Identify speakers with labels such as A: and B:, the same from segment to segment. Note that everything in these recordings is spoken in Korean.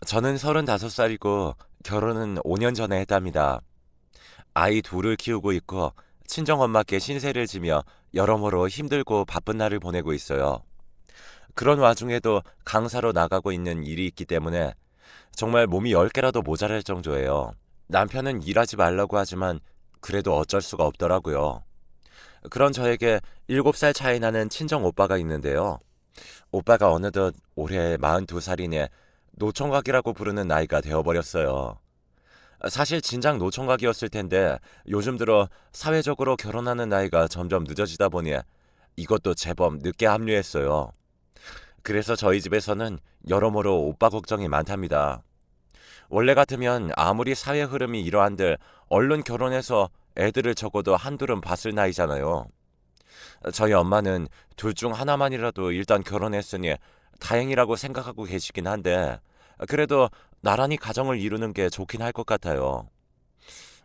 A: 저는 35살이고 결혼은 5년 전에 했답니다. 아이 둘을 키우고 있고 친정엄마께 신세를 지며 여러모로 힘들고 바쁜 날을 보내고 있어요. 그런 와중에도 강사로 나가고 있는 일이 있기 때문에 정말 몸이 10개라도 모자랄 정도예요. 남편은 일하지 말라고 하지만 그래도 어쩔 수가 없더라고요. 그런 저에게 7살 차이 나는 친정 오빠가 있는데요. 오빠가 어느덧 올해 42살이니 노총각이라고 부르는 나이가 되어버렸어요. 사실 진작 노총각이었을 텐데 요즘 들어 사회적으로 결혼하는 나이가 점점 늦어지다 보니 이것도 제법 늦게 합류했어요. 그래서 저희 집에서는 여러모로 오빠 걱정이 많답니다. 원래 같으면 아무리 사회 흐름이 이러한들 얼른 결혼해서 애들을 적어도 한둘은 봤을 나이잖아요. 저희 엄마는 둘 중 하나만이라도 일단 결혼했으니 다행이라고 생각하고 계시긴 한데 그래도 나란히 가정을 이루는 게 좋긴 할 것 같아요.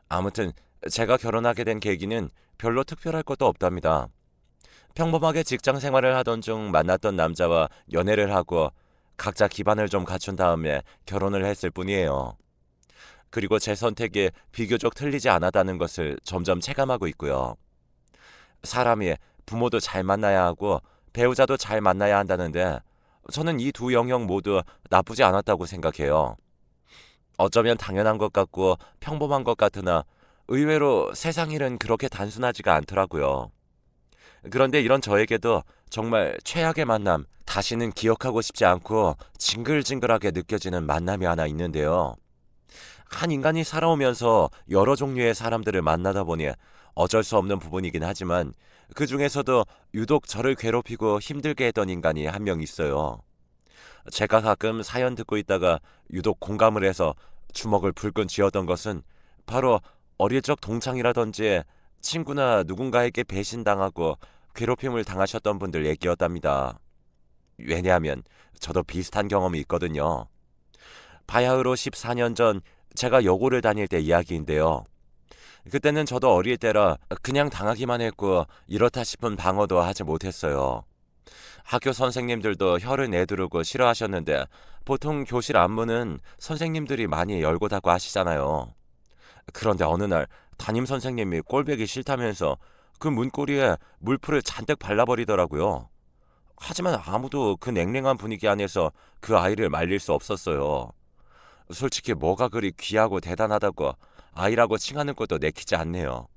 A: 아무튼 제가 결혼하게 된 계기는 별로 특별할 것도 없답니다. 평범하게 직장 생활을 하던 중 만났던 남자와 연애를 하고 각자 기반을 좀 갖춘 다음에 결혼을 했을 뿐이에요. 그리고 제 선택이 비교적 틀리지 않았다는 것을 점점 체감하고 있고요. 사람이 부모도 잘 만나야 하고 배우자도 잘 만나야 한다는데 저는 이 두 영역 모두 나쁘지 않았다고 생각해요. 어쩌면 당연한 것 같고 평범한 것 같으나 의외로 세상 일은 그렇게 단순하지가 않더라고요. 그런데 이런 저에게도 정말 최악의 만남, 다시는 기억하고 싶지 않고 징글징글하게 느껴지는 만남이 하나 있는데요. 한 인간이 살아오면서 여러 종류의 사람들을 만나다 보니 어쩔 수 없는 부분이긴 하지만 그 중에서도 유독 저를 괴롭히고 힘들게 했던 인간이 한 명 있어요. 제가 가끔 사연 듣고 있다가 유독 공감을 해서 주먹을 불끈 쥐었던 것은 바로 어릴 적 동창이라든지 친구나 누군가에게 배신당하고 괴롭힘을 당하셨던 분들 얘기였답니다. 왜냐하면 저도 비슷한 경험이 있거든요. 바야흐로 14년 전 제가 여고를 다닐 때 이야기인데요. 그때는 저도 어릴 때라 그냥 당하기만 했고 이렇다 싶은 방어도 하지 못했어요. 학교 선생님들도 혀를 내두르고 싫어하셨는데 보통 교실 안문은 선생님들이 많이 열고 닫고 하시잖아요. 그런데 어느 날 담임 선생님이 꼴보기 싫다면서 그 문고리에 물풀을 잔뜩 발라버리더라고요. 하지만 아무도 그 냉랭한 분위기 안에서 그 아이를 말릴 수 없었어요. 솔직히 뭐가 그리 귀하고 대단하다고 아이라고 칭하는 것도 내키지 않네요.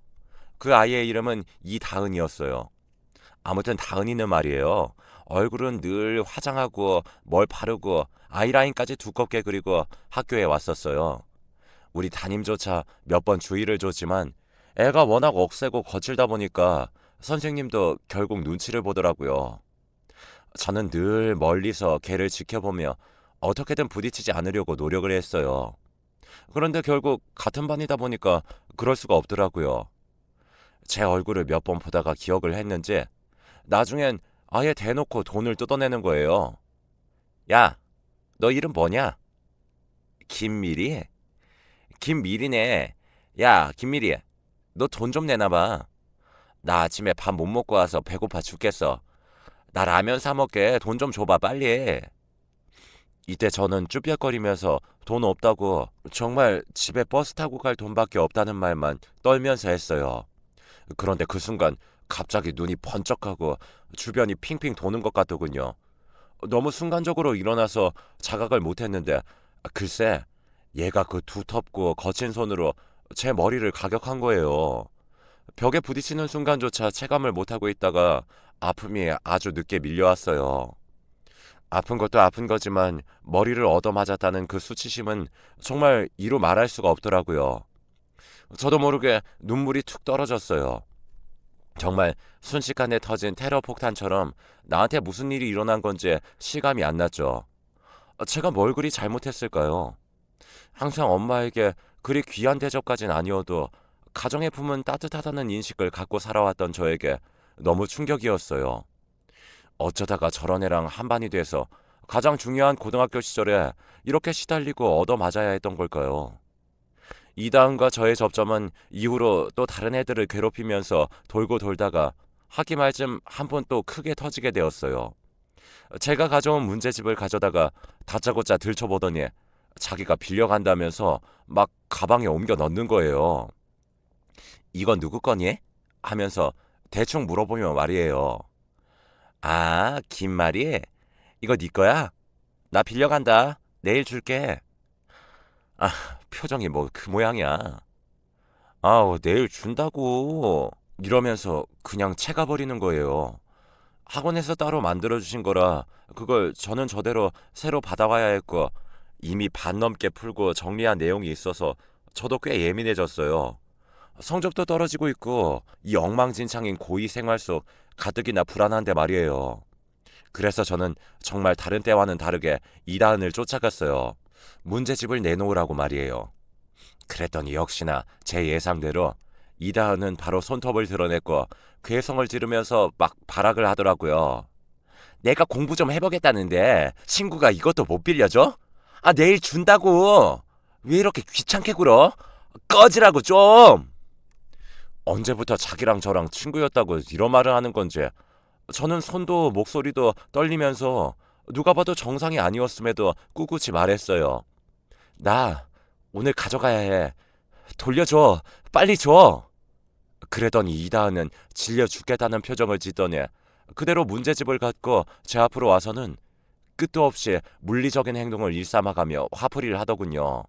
A: 그 아이의 이름은 이다은이었어요. 아무튼 다은이는 말이에요. 얼굴은 늘 화장하고 뭘 바르고 아이라인까지 두껍게 그리고 학교에 왔었어요. 우리 담임조차 몇 번 주의를 줬지만 애가 워낙 억세고 거칠다 보니까 선생님도 결국 눈치를 보더라고요. 저는 늘 멀리서 걔를 지켜보며 어떻게든 부딪히지 않으려고 노력을 했어요. 그런데 결국 같은 반이다 보니까 그럴 수가 없더라고요. 제 얼굴을 몇 번 보다가 기억을 했는지 나중엔 아예 대놓고 돈을 뜯어내는 거예요. 야, 너 이름 뭐냐? 김미리? 김미리네. 야, 김미리, 너 돈 좀 내놔봐. 나 아침에 밥 못 먹고 와서 배고파 죽겠어. 나 라면 사 먹게 돈 좀 줘봐 빨리. 이때 저는 쭈뼛거리면서 돈 없다고 정말 집에 버스 타고 갈 돈밖에 없다는 말만 떨면서 했어요. 그런데 그 순간 갑자기 눈이 번쩍하고 주변이 핑핑 도는 것 같더군요. 너무 순간적으로 일어나서 자각을 못했는데 글쎄 얘가 그 두텁고 거친 손으로 제 머리를 가격한 거예요. 벽에 부딪히는 순간조차 체감을 못하고 있다가 아픔이 아주 늦게 밀려왔어요. 아픈 것도 아픈 거지만 머리를 얻어맞았다는 그 수치심은 정말 이루 말할 수가 없더라고요. 저도 모르게 눈물이 툭 떨어졌어요. 정말 순식간에 터진 테러 폭탄처럼 나한테 무슨 일이 일어난 건지 실감이 안 났죠. 제가 뭘 그리 잘못했을까요? 항상 엄마에게 그리 귀한 대접까진 아니어도 가정의 품은 따뜻하다는 인식을 갖고 살아왔던 저에게 너무 충격이었어요. 어쩌다가 저런 애랑 한반이 돼서 가장 중요한 고등학교 시절에 이렇게 시달리고 얻어맞아야 했던 걸까요? 이다은과 저의 접점은 이후로 또 다른 애들을 괴롭히면서 돌고 돌다가 학기 말쯤 한 번 또 크게 터지게 되었어요. 제가 가져온 문제집을 가져다가 다짜고짜 들춰보더니 자기가 빌려간다면서 막 가방에 옮겨 넣는 거예요. 이건 누구 거니? 하면서 대충 물어보면 말이에요. 아, 긴 말이? 이거 네 거야? 나 빌려간다. 내일 줄게. 아, 표정이 뭐 그 모양이야. 아우, 내일 준다고. 이러면서 그냥 채가 버리는 거예요. 학원에서 따로 만들어주신 거라 그걸 저는 저대로 새로 받아와야 했고 이미 반 넘게 풀고 정리한 내용이 있어서 저도 꽤 예민해졌어요. 성적도 떨어지고 있고 이 엉망진창인 고2 생활 속 가뜩이나 불안한데 말이에요. 그래서 저는 정말 다른 때와는 다르게 이다은을 쫓아갔어요. 문제집을 내놓으라고 말이에요. 그랬더니 역시나 제 예상대로 이다은은 바로 손톱을 드러냈고 괴성을 지르면서 막 발악을 하더라고요. 내가 공부 좀 해보겠다는데 친구가 이것도 못 빌려줘? 아, 내일 준다고. 왜 이렇게 귀찮게 굴어? 꺼지라고 좀. 언제부터 자기랑 저랑 친구였다고 이런 말을 하는 건지 저는 손도 목소리도 떨리면서 누가 봐도 정상이 아니었음에도 꿋꿋이 말했어요. 나 오늘 가져가야 해. 돌려줘. 빨리 줘. 그러더니 이다은은 질려 죽겠다는 표정을 짓더니 그대로 문제집을 갖고 제 앞으로 와서는 끝도 없이 물리적인 행동을 일삼아가며 화풀이를 하더군요.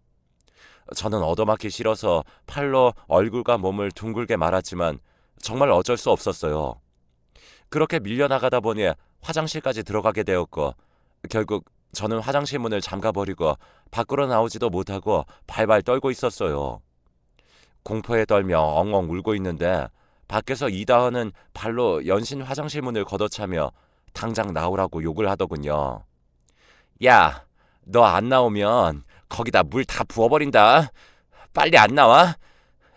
A: 저는 얻어맞기 싫어서 팔로 얼굴과 몸을 둥글게 말았지만 정말 어쩔 수 없었어요. 그렇게 밀려나가다 보니 화장실까지 들어가게 되었고 결국 저는 화장실 문을 잠가버리고 밖으로 나오지도 못하고 발발 떨고 있었어요. 공포에 떨며 엉엉 울고 있는데 밖에서 이다은은 발로 연신 화장실 문을 걷어차며 당장 나오라고 욕을 하더군요. 야, 너 안 나오면 거기다 물 다 부어버린다. 빨리 안 나와?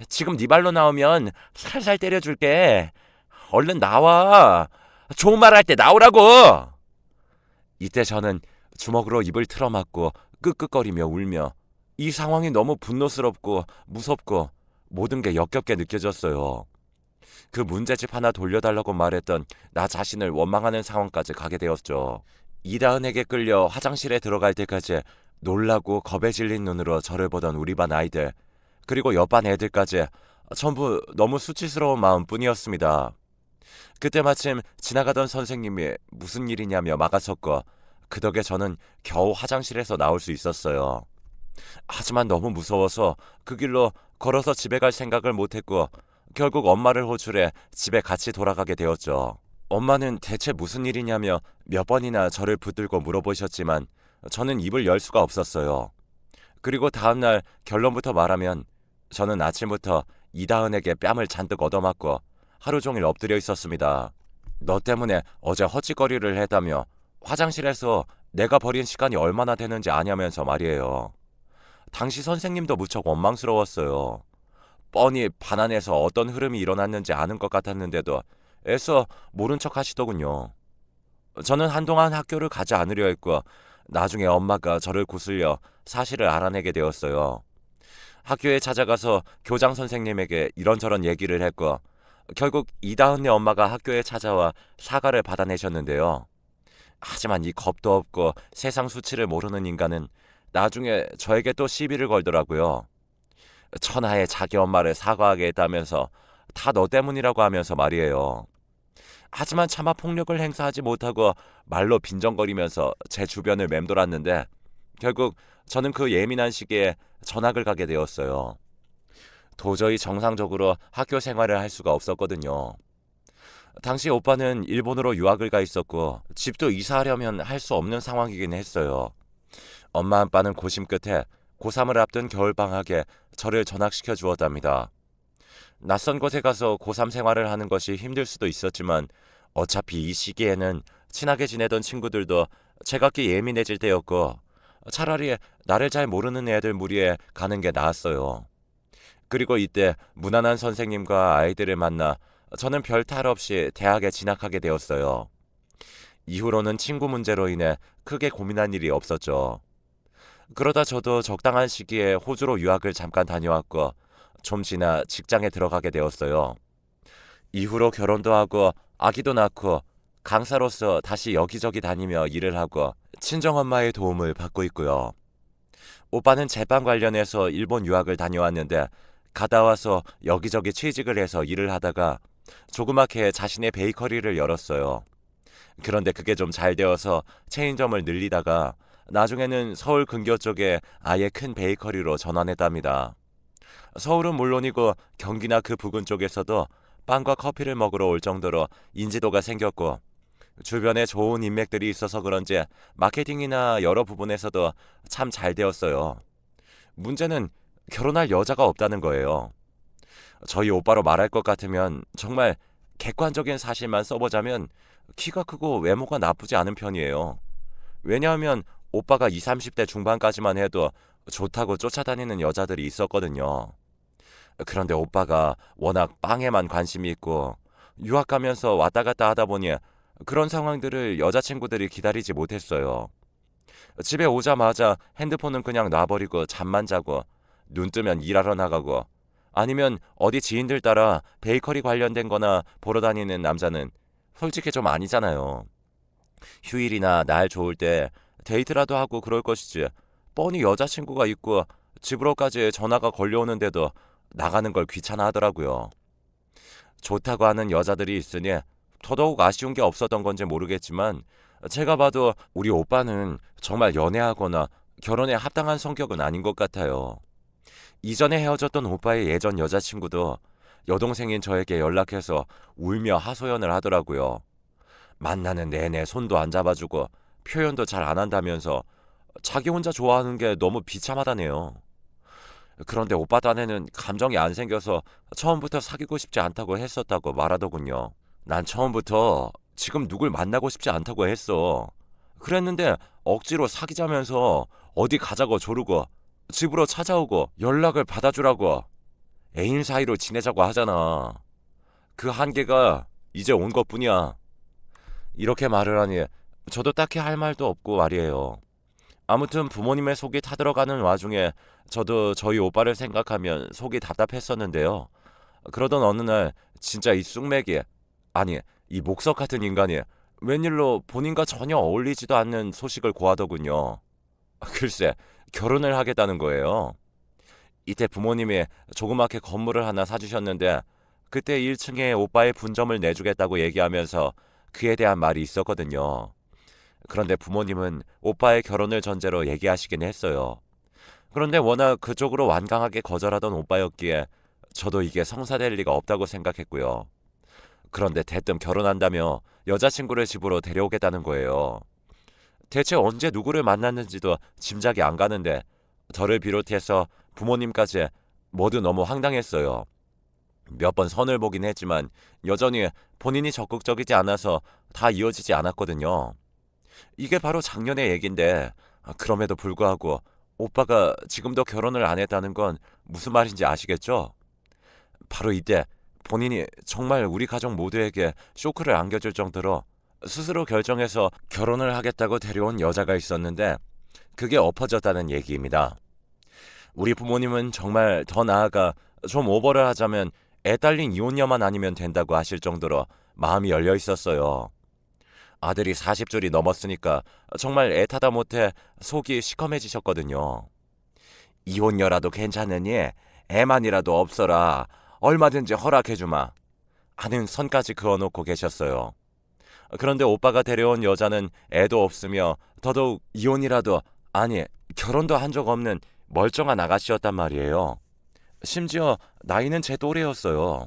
A: 지금 네 발로 나오면 살살 때려줄게. 얼른 나와. 좋은 말 할 때 나오라고. 이때 저는 주먹으로 입을 틀어막고 끄끄거리며 울며 이 상황이 너무 분노스럽고 무섭고 모든 게 역겹게 느껴졌어요. 그 문제집 하나 돌려달라고 말했던 나 자신을 원망하는 상황까지 가게 되었죠. 이다은에게 끌려 화장실에 들어갈 때까지 놀라고 겁에 질린 눈으로 저를 보던 우리 반 아이들 그리고 옆반 애들까지 전부 너무 수치스러운 마음뿐이었습니다. 그때 마침 지나가던 선생님이 무슨 일이냐며 막아섰고 그 덕에 저는 겨우 화장실에서 나올 수 있었어요. 하지만 너무 무서워서 그 길로 걸어서 집에 갈 생각을 못했고 결국 엄마를 호출해 집에 같이 돌아가게 되었죠. 엄마는 대체 무슨 일이냐며 몇 번이나 저를 붙들고 물어보셨지만 저는 입을 열 수가 없었어요. 그리고 다음날 결론부터 말하면 저는 아침부터 이다은에게 뺨을 잔뜩 얻어맞고 하루 종일 엎드려 있었습니다. 너 때문에 어제 헛짓거리를 했다며 화장실에서 내가 버린 시간이 얼마나 되는지 아냐면서 말이에요. 당시 선생님도 무척 원망스러웠어요. 뻔히 반 안에서 어떤 흐름이 일어났는지 아는 것 같았는데도 애써 모른 척 하시더군요. 저는 한동안 학교를 가지 않으려 했고 나중에 엄마가 저를 구슬려 사실을 알아내게 되었어요. 학교에 찾아가서 교장 선생님에게 이런저런 얘기를 했고 결국 이다은네 엄마가 학교에 찾아와 사과를 받아내셨는데요. 하지만 이 겁도 없고 세상 수치를 모르는 인간은 나중에 저에게 또 시비를 걸더라고요. 천하의 자기 엄마를 사과하게 했다면서 다 너 때문이라고 하면서 말이에요. 하지만 차마 폭력을 행사하지 못하고 말로 빈정거리면서 제 주변을 맴돌았는데 결국 저는 그 예민한 시기에 전학을 가게 되었어요. 도저히 정상적으로 학교 생활을 할 수가 없었거든요. 당시 오빠는 일본으로 유학을 가 있었고 집도 이사하려면 할 수 없는 상황이긴 했어요. 엄마 아빠는 고심 끝에 고3을 앞둔 겨울방학에 저를 전학시켜 주었답니다. 낯선 곳에 가서 고3 생활을 하는 것이 힘들 수도 있었지만 어차피 이 시기에는 친하게 지내던 친구들도 제각기 예민해질 때였고 차라리 나를 잘 모르는 애들 무리에 가는 게 나았어요. 그리고 이때 무난한 선생님과 아이들을 만나 저는 별 탈 없이 대학에 진학하게 되었어요. 이후로는 친구 문제로 인해 크게 고민한 일이 없었죠. 그러다 저도 적당한 시기에 호주로 유학을 잠깐 다녀왔고 좀 지나 직장에 들어가게 되었어요. 이후로 결혼도 하고 아기도 낳고 강사로서 다시 여기저기 다니며 일을 하고 친정엄마의 도움을 받고 있고요. 오빠는 제빵 관련해서 일본 유학을 다녀왔는데 가다 와서 여기저기 취직을 해서 일을 하다가 조그맣게 자신의 베이커리를 열었어요. 그런데 그게 좀 잘 되어서 체인점을 늘리다가 나중에는 서울 근교 쪽에 아예 큰 베이커리로 전환했답니다. 서울은 물론이고 경기나 그 부근 쪽에서도 빵과 커피를 먹으러 올 정도로 인지도가 생겼고 주변에 좋은 인맥들이 있어서 그런지 마케팅이나 여러 부분에서도 참 잘 되었어요. 문제는 결혼할 여자가 없다는 거예요. 저희 오빠로 말할 것 같으면 정말 객관적인 사실만 써보자면 키가 크고 외모가 나쁘지 않은 편이에요. 왜냐하면 오빠가 20, 30대 중반까지만 해도 좋다고 쫓아다니는 여자들이 있었거든요. 그런데 오빠가 워낙 빵에만 관심이 있고 유학 가면서 왔다 갔다 하다 보니 그런 상황들을 여자친구들이 기다리지 못했어요. 집에 오자마자 핸드폰은 그냥 놔버리고 잠만 자고 눈 뜨면 일하러 나가고 아니면 어디 지인들 따라 베이커리 관련된 거나 보러 다니는 남자는 솔직히 좀 아니잖아요. 휴일이나 날 좋을 때 데이트라도 하고 그럴 것이지 뻔히 여자친구가 있고 집으로까지 전화가 걸려오는데도 나가는 걸 귀찮아 하더라고요. 좋다고 하는 여자들이 있으니 더더욱 아쉬운 게 없었던 건지 모르겠지만 제가 봐도 우리 오빠는 정말 연애하거나 결혼에 합당한 성격은 아닌 것 같아요. 이전에 헤어졌던 오빠의 예전 여자친구도 여동생인 저에게 연락해서 울며 하소연을 하더라고요. 만나는 내내 손도 안 잡아주고 표현도 잘 안 한다면서 자기 혼자 좋아하는 게 너무 비참하다네요. 그런데 오빠 딴에는 감정이 안 생겨서 처음부터 사귀고 싶지 않다고 했었다고 말하더군요. 난 처음부터 지금 누굴 만나고 싶지 않다고 했어. 그랬는데 억지로 사귀자면서 어디 가자고 조르고 집으로 찾아오고 연락을 받아주라고 애인 사이로 지내자고 하잖아. 그 한계가 이제 온 것뿐이야. 이렇게 말을 하니 저도 딱히 할 말도 없고 말이에요. 아무튼 부모님의 속이 타들어가는 와중에 저도 저희 오빠를 생각하면 속이 답답했었는데요. 그러던 어느 날 진짜 이 쑥맥이 아니 이 목석 같은 인간이 웬일로 본인과 전혀 어울리지도 않는 소식을 고하더군요. 글쎄 결혼을 하겠다는 거예요. 이때 부모님이 조그맣게 건물을 하나 사주셨는데 그때 1층에 오빠의 분점을 내주겠다고 얘기하면서 그에 대한 말이 있었거든요. 그런데 부모님은 오빠의 결혼을 전제로 얘기하시긴 했어요. 그런데 워낙 그쪽으로 완강하게 거절하던 오빠였기에 저도 이게 성사될 리가 없다고 생각했고요. 그런데 대뜸 결혼한다며 여자친구를 집으로 데려오겠다는 거예요. 대체 언제 누구를 만났는지도 짐작이 안 가는데 저를 비롯해서 부모님까지 모두 너무 황당했어요. 몇 번 선을 보긴 했지만 여전히 본인이 적극적이지 않아서 다 이어지지 않았거든요. 이게 바로 작년의 얘긴데 그럼에도 불구하고 오빠가 지금도 결혼을 안 했다는 건 무슨 말인지 아시겠죠? 바로 이때 본인이 정말 우리 가족 모두에게 쇼크를 안겨줄 정도로 스스로 결정해서 결혼을 하겠다고 데려온 여자가 있었는데 그게 엎어졌다는 얘기입니다. 우리 부모님은 정말 더 나아가 좀 오버를 하자면 애 딸린 이혼녀만 아니면 된다고 하실 정도로 마음이 열려 있었어요. 아들이 40줄이 넘었으니까 정말 애타다 못해 속이 시커매지셨거든요. 이혼녀라도 괜찮으니 애만이라도 없어라. 얼마든지 허락해주마. 하는 선까지 그어놓고 계셨어요. 그런데 오빠가 데려온 여자는 애도 없으며 더더욱 이혼이라도 아니 결혼도 한 적 없는 멀쩡한 아가씨였단 말이에요. 심지어 나이는 제 또래였어요.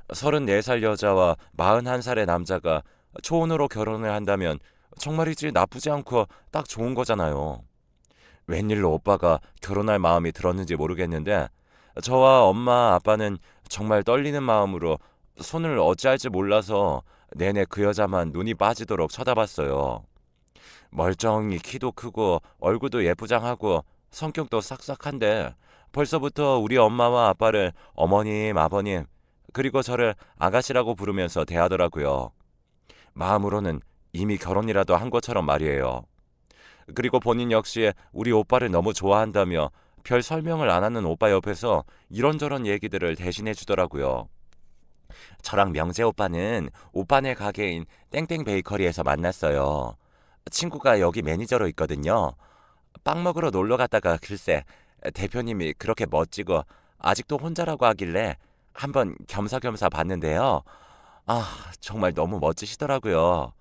A: 34살 여자와 41살의 남자가 초혼으로 결혼을 한다면 정말이지 나쁘지 않고 딱 좋은 거잖아요. 웬일로 오빠가 결혼할 마음이 들었는지 모르겠는데 저와 엄마 아빠는 정말 떨리는 마음으로 손을 어찌할지 몰라서 내내 그 여자만 눈이 빠지도록 쳐다봤어요. 멀쩡히 키도 크고 얼굴도 예쁘장하고 성격도 싹싹한데 벌써부터 우리 엄마와 아빠를 어머님, 아버님 그리고 저를 아가씨라고 부르면서 대하더라고요. 마음으로는 이미 결혼이라도 한 것처럼 말이에요. 그리고 본인 역시 우리 오빠를 너무 좋아한다며 별 설명을 안 하는 오빠 옆에서 이런저런 얘기들을 대신해 주더라고요. 저랑 명재 오빠는 오빠네 가게인 땡땡 베이커리에서 만났어요. 친구가 여기 매니저로 있거든요. 빵 먹으러 놀러 갔다가 글쎄 대표님이 그렇게 멋지고 아직도 혼자라고 하길래 한번 겸사겸사 봤는데요. 정말 너무 멋지시더라고요.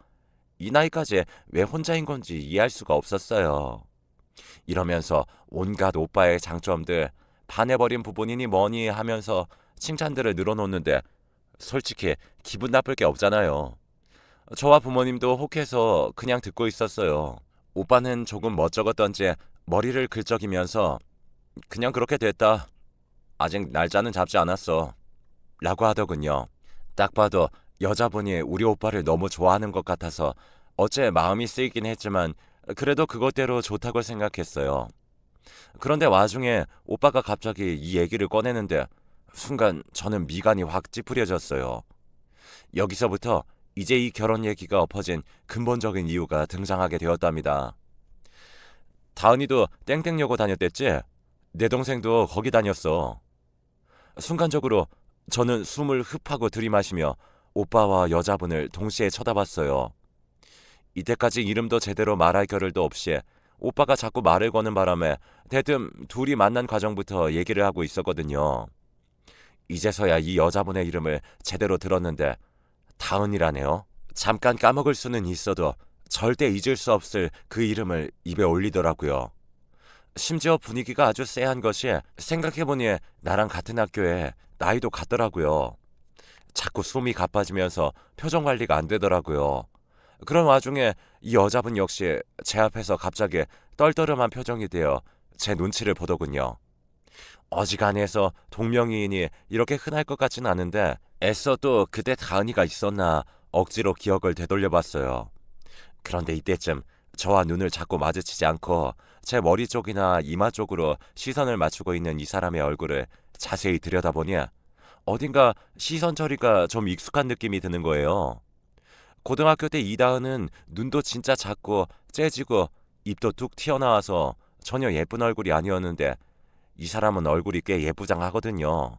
A: 이 나이까지 왜 혼자인 건지 이해할 수가 없었어요. 이러면서 온갖 오빠의 장점들, 반해버린 부분이니 뭐니 하면서 칭찬들을 늘어놓는데 솔직히 기분 나쁠 게 없잖아요. 저와 부모님도 혹해서 그냥 듣고 있었어요. 오빠는 조금 멋쩍었던지 머리를 긁적이면서 그냥 그렇게 됐다. 아직 날짜는 잡지 않았어. 라고 하더군요. 딱 봐도 여자분이 우리 오빠를 너무 좋아하는 것 같아서 어째 마음이 쓰이긴 했지만 그래도 그것대로 좋다고 생각했어요. 그런데 와중에 오빠가 갑자기 이 얘기를 꺼내는데 순간 저는 미간이 확 찌푸려졌어요. 여기서부터 이제 이 결혼 얘기가 엎어진 근본적인 이유가 등장하게 되었답니다. 다은이도 땡땡여고 다녔댔지? 내 동생도 거기 다녔어. 순간적으로 저는 숨을 흡하고 들이마시며 오빠와 여자분을 동시에 쳐다봤어요. 이때까지 이름도 제대로 말할 겨를도 없이 오빠가 자꾸 말을 거는 바람에 대뜸 둘이 만난 과정부터 얘기를 하고 있었거든요. 이제서야 이 여자분의 이름을 제대로 들었는데 다은이라네요. 잠깐 까먹을 수는 있어도 절대 잊을 수 없을 그 이름을 입에 올리더라고요. 심지어 분위기가 아주 쎄한 것이 생각해보니 나랑 같은 학교에 나이도 같더라고요. 자꾸 숨이 가빠지면서 표정 관리가 안 되더라고요. 그런 와중에 이 여자분 역시 제 앞에서 갑자기 떨떠름한 표정이 되어 제 눈치를 보더군요. 어지간해서 동명이인이 이렇게 흔할 것 같진 않은데 애써 또 그때 다은이가 있었나 억지로 기억을 되돌려봤어요. 그런데 이때쯤 저와 눈을 자꾸 마주치지 않고 제 머리 쪽이나 이마 쪽으로 시선을 맞추고 있는 이 사람의 얼굴을 자세히 들여다보니 어딘가 시선 처리가 좀 익숙한 느낌이 드는 거예요. 고등학교 때 이다은은 눈도 진짜 작고 째지고 입도 뚝 튀어나와서 전혀 예쁜 얼굴이 아니었는데 이 사람은 얼굴이 꽤 예쁘장하거든요.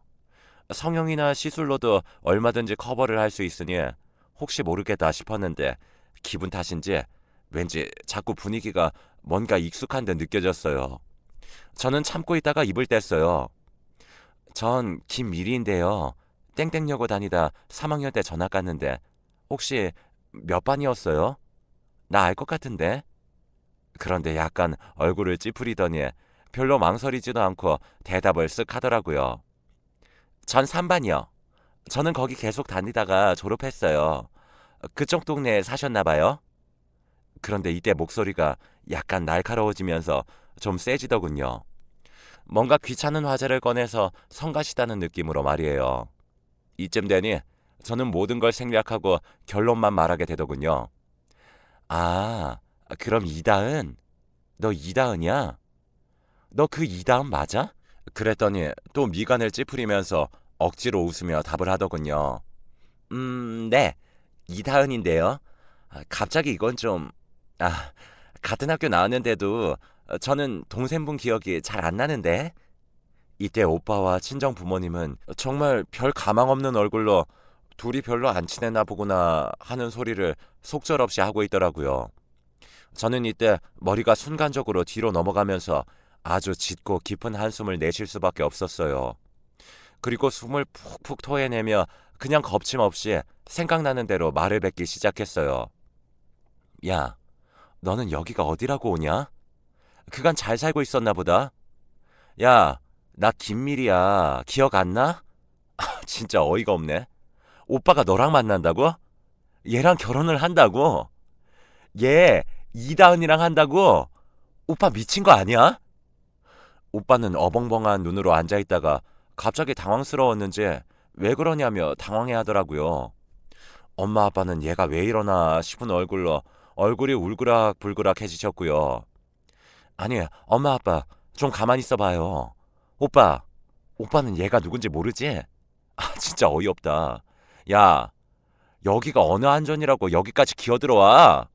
A: 성형이나 시술로도 얼마든지 커버를 할 수 있으니 혹시 모르겠다 싶었는데 기분 탓인지 왠지 자꾸 분위기가 뭔가 익숙한 듯 느껴졌어요. 저는 참고 있다가 입을 뗐어요. 전 김미리인데요. 땡땡여고 다니다 3학년 때 전학 갔는데 혹시 몇 반이었어요? 나 알 것 같은데? 그런데 약간 얼굴을 찌푸리더니 별로 망설이지도 않고 대답을 쓱 하더라고요. 전 3반이요. 저는 거기 계속 다니다가 졸업했어요. 그쪽 동네에 사셨나 봐요? 그런데 이때 목소리가 약간 날카로워지면서 좀 세지더군요. 뭔가 귀찮은 화제를 꺼내서 성가시다는 느낌으로 말이에요. 이쯤 되니 저는 모든 걸 생략하고 결론만 말하게 되더군요. 아, 그럼 이다은? 너 이다은이야? 너 그 이다은 맞아? 그랬더니 또 미간을 찌푸리면서 억지로 웃으며 답을 하더군요. 네. 이다은인데요. 갑자기 이건 좀... 아, 같은 학교 나왔는데도 저는 동생분 기억이 잘 안 나는데? 이때 오빠와 친정 부모님은 정말 별 가망 없는 얼굴로 둘이 별로 안 친했나 보구나 하는 소리를 속절없이 하고 있더라고요. 저는 이때 머리가 순간적으로 뒤로 넘어가면서 아주 짙고 깊은 한숨을 내쉴 수밖에 없었어요. 그리고 숨을 푹푹 토해내며 그냥 겁침없이 생각나는 대로 말을 뱉기 시작했어요. 야, 너는 여기가 어디라고 오냐? 그간 잘 살고 있었나 보다. 야, 나 김밀이야. 기억 안 나? 진짜 어이가 없네. 오빠가 너랑 만난다고? 얘랑 결혼을 한다고? 얘 이다은이랑 한다고? 오빠 미친 거 아니야? 오빠는 어벙벙한 눈으로 앉아있다가 갑자기 당황스러웠는지 왜 그러냐며 당황해하더라고요. 엄마 아빠는 얘가 왜 이러나 싶은 얼굴로 얼굴이 울그락불그락해지셨고요. 아니, 엄마 아빠 좀 가만히 있어봐요. 오빠는 얘가 누군지 모르지? 진짜 어이없다. 야, 여기가 어느 안전이라고 여기까지 기어들어와?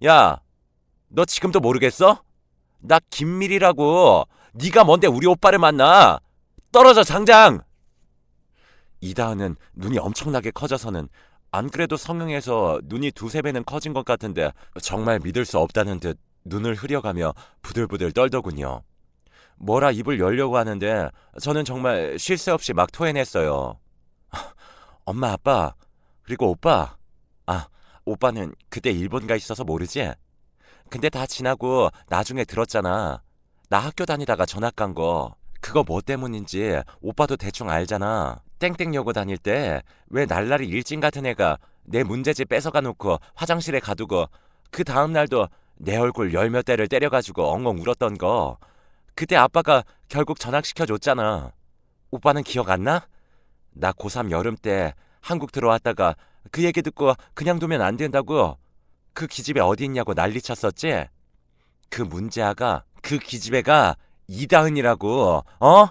A: 야, 너 지금도 모르겠어? 나 김밀이라고. 네가 뭔데 우리 오빠를 만나? 떨어져 당장! 이다은은 눈이 엄청나게 커져서는 안 그래도 성형해서 눈이 두세 배는 커진 것 같은데 정말 믿을 수 없다는 듯 눈을 흐려가며 부들부들 떨더군요. 뭐라 입을 열려고 하는데 저는 정말 쉴 새 없이 막 토해냈어요. 엄마, 아빠, 그리고 오빠. 아, 오빠는 그때 일본 가 있어서 모르지? 근데 다 지나고 나중에 들었잖아. 나 학교 다니다가 전학 간 거. 그거 뭐 때문인지 오빠도 대충 알잖아. 땡땡여고 다닐 때 왜 날라리 일진 같은 애가 내 문제집 뺏어가 놓고 화장실에 가두고 그 다음날도 내 얼굴 열 몇 대를 때려가지고 엉엉 울었던 거. 그때 아빠가 결국 전학시켜줬잖아. 오빠는 기억 안 나? 나 고3 여름 때 한국 들어왔다가 그 얘기 듣고 그냥 두면 안 된다고 그 기집애 어디 있냐고 난리 쳤었지? 그 문제아가 그 기집애가 이다은이라고. 어?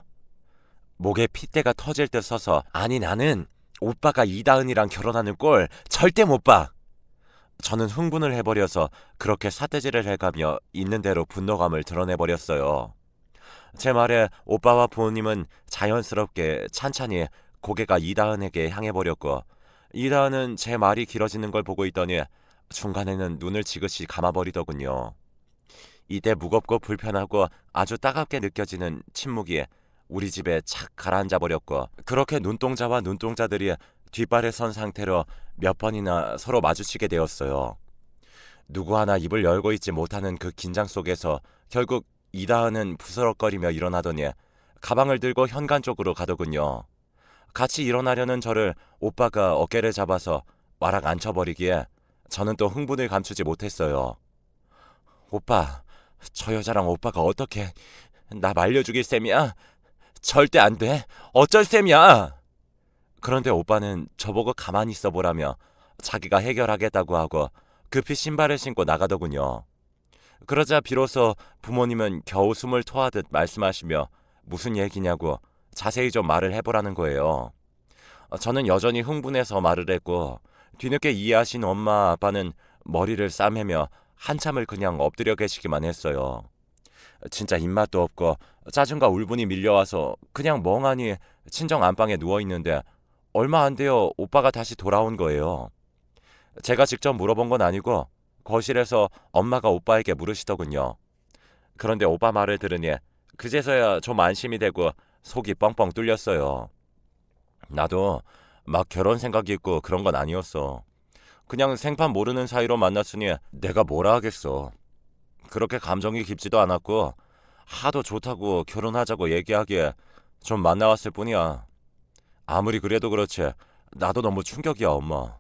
A: 목에 핏대가 터질 듯 서서 아니 나는 오빠가 이다은이랑 결혼하는 꼴 절대 못 봐. 저는 흥분을 해버려서 그렇게 삿대질을 해가며 있는 대로 분노감을 드러내버렸어요. 제 말에 오빠와 부모님은 자연스럽게 찬찬히 고개가 이다은에게 향해버렸고 이다은은 제 말이 길어지는 걸 보고 있더니 중간에는 눈을 지그시 감아버리더군요. 이때 무겁고 불편하고 아주 따갑게 느껴지는 침묵이 우리 집에 착 가라앉아 버렸고 그렇게 눈동자와 눈동자들이 뒷발에 선 상태로 몇 번이나 서로 마주치게 되었어요. 누구 하나 입을 열고 있지 못하는 그 긴장 속에서 결국 이다은은 부스럭거리며 일어나더니 가방을 들고 현관 쪽으로 가더군요. 같이 일어나려는 저를 오빠가 어깨를 잡아서 와락 앉혀버리기에 저는 또 흥분을 감추지 못했어요. 오빠, 저 여자랑 오빠가 어떻게 나 말려죽일 셈이야? 절대 안 돼. 어쩔 셈이야. 그런데 오빠는 저보고 가만히 있어보라며 자기가 해결하겠다고 하고 급히 신발을 신고 나가더군요. 그러자 비로소 부모님은 겨우 숨을 토하듯 말씀하시며 무슨 얘기냐고 자세히 좀 말을 해보라는 거예요. 저는 여전히 흥분해서 말을 했고 뒤늦게 이해하신 엄마 아빠는 머리를 싸매며 한참을 그냥 엎드려 계시기만 했어요. 진짜 입맛도 없고 짜증과 울분이 밀려와서 그냥 멍하니 친정 안방에 누워있는데 얼마 안 돼요 오빠가 다시 돌아온 거예요. 제가 직접 물어본 건 아니고 거실에서 엄마가 오빠에게 물으시더군요. 그런데 오빠 말을 들으니 그제서야 좀 안심이 되고 속이 뻥뻥 뚫렸어요. 나도 막 결혼 생각이 있고 그런 건 아니었어. 그냥 생판 모르는 사이로 만났으니 내가 뭐라 하겠어. 그렇게 감정이 깊지도 않았고 하도 좋다고 결혼하자고 얘기하기에 좀 만나왔을 뿐이야. 아무리 그래도 그렇지 나도 너무 충격이야 엄마.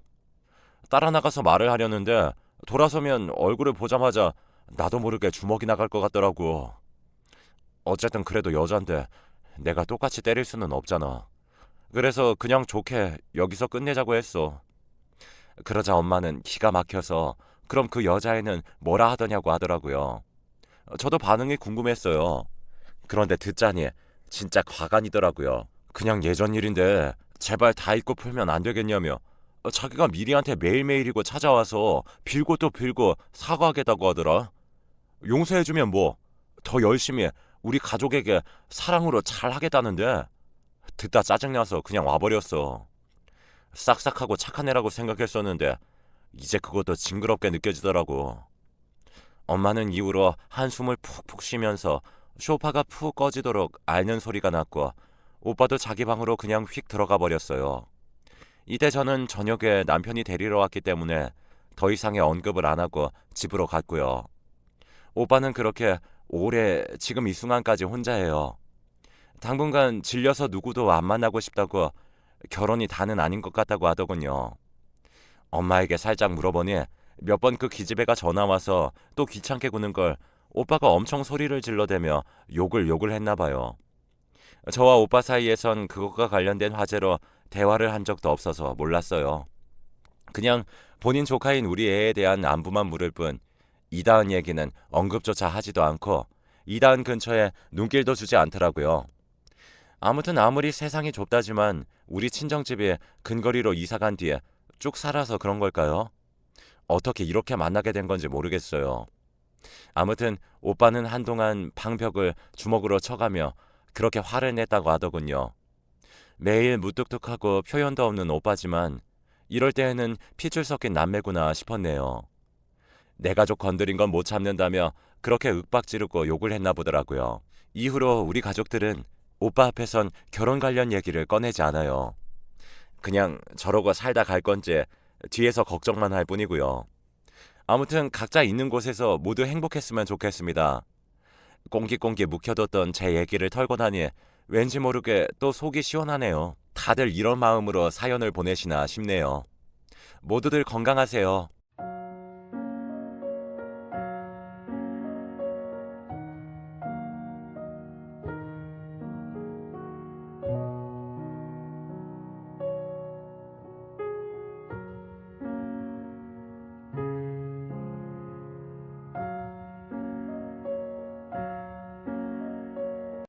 A: 따라 나가서 말을 하려는데 돌아서면 얼굴을 보자마자 나도 모르게 주먹이 나갈 것 같더라고. 어쨌든 그래도 여잔데 내가 똑같이 때릴 수는 없잖아. 그래서 그냥 좋게 여기서 끝내자고 했어. 그러자 엄마는 기가 막혀서 그럼 그 여자애는 뭐라 하더냐고 하더라고요. 저도 반응이 궁금했어요. 그런데 듣자니 진짜 과간이더라고요. 그냥 예전 일인데 제발 다 잊고 풀면 안 되겠냐며 자기가 미리한테 매일매일이고 찾아와서 빌고 또 빌고 사과하겠다고 하더라. 용서해주면 뭐 더 열심히 우리 가족에게 사랑으로 잘하겠다는데 듣다 짜증나서 그냥 와버렸어. 싹싹하고 착한 애라고 생각했었는데 이제 그것도 징그럽게 느껴지더라고. 엄마는 이후로 한숨을 푹푹 쉬면서 소파가 푹 꺼지도록 앓는 소리가 났고 오빠도 자기 방으로 그냥 휙 들어가 버렸어요. 이때 저는 저녁에 남편이 데리러 왔기 때문에 더 이상의 언급을 안 하고 집으로 갔고요. 오빠는 그렇게 오래 지금 이 순간까지 혼자예요. 당분간 질려서 누구도 안 만나고 싶다고 결혼이 다는 아닌 것 같다고 하더군요. 엄마에게 살짝 물어보니 몇 번 그 기집애가 전화 와서 또 귀찮게 구는 걸 오빠가 엄청 소리를 질러대며 욕을 했나 봐요. 저와 오빠 사이에선 그것과 관련된 화제로 대화를 한 적도 없어서 몰랐어요. 그냥 본인 조카인 우리 애에 대한 안부만 물을 뿐 이다은 얘기는 언급조차 하지도 않고 이다은 근처에 눈길도 주지 않더라고요. 아무튼 아무리 세상이 좁다지만 우리 친정집에 근거리로 이사간 뒤에 쭉 살아서 그런 걸까요? 어떻게 이렇게 만나게 된 건지 모르겠어요. 아무튼 오빠는 한동안 방벽을 주먹으로 쳐가며 그렇게 화를 냈다고 하더군요. 매일 무뚝뚝하고 표현도 없는 오빠지만 이럴 때에는 핏줄 섞인 남매구나 싶었네요. 내 가족 건드린 건 못 참는다며 그렇게 윽박지르고 욕을 했나 보더라고요. 이후로 우리 가족들은 오빠 앞에선 결혼 관련 얘기를 꺼내지 않아요. 그냥 저러고 살다 갈 건지 뒤에서 걱정만 할 뿐이고요. 아무튼 각자 있는 곳에서 모두 행복했으면 좋겠습니다. 꽁기꽁기 묵혀뒀던 제 얘기를 털고 나니 왠지 모르게 또 속이 시원하네요. 다들 이런 마음으로 사연을 보내시나 싶네요. 모두들 건강하세요.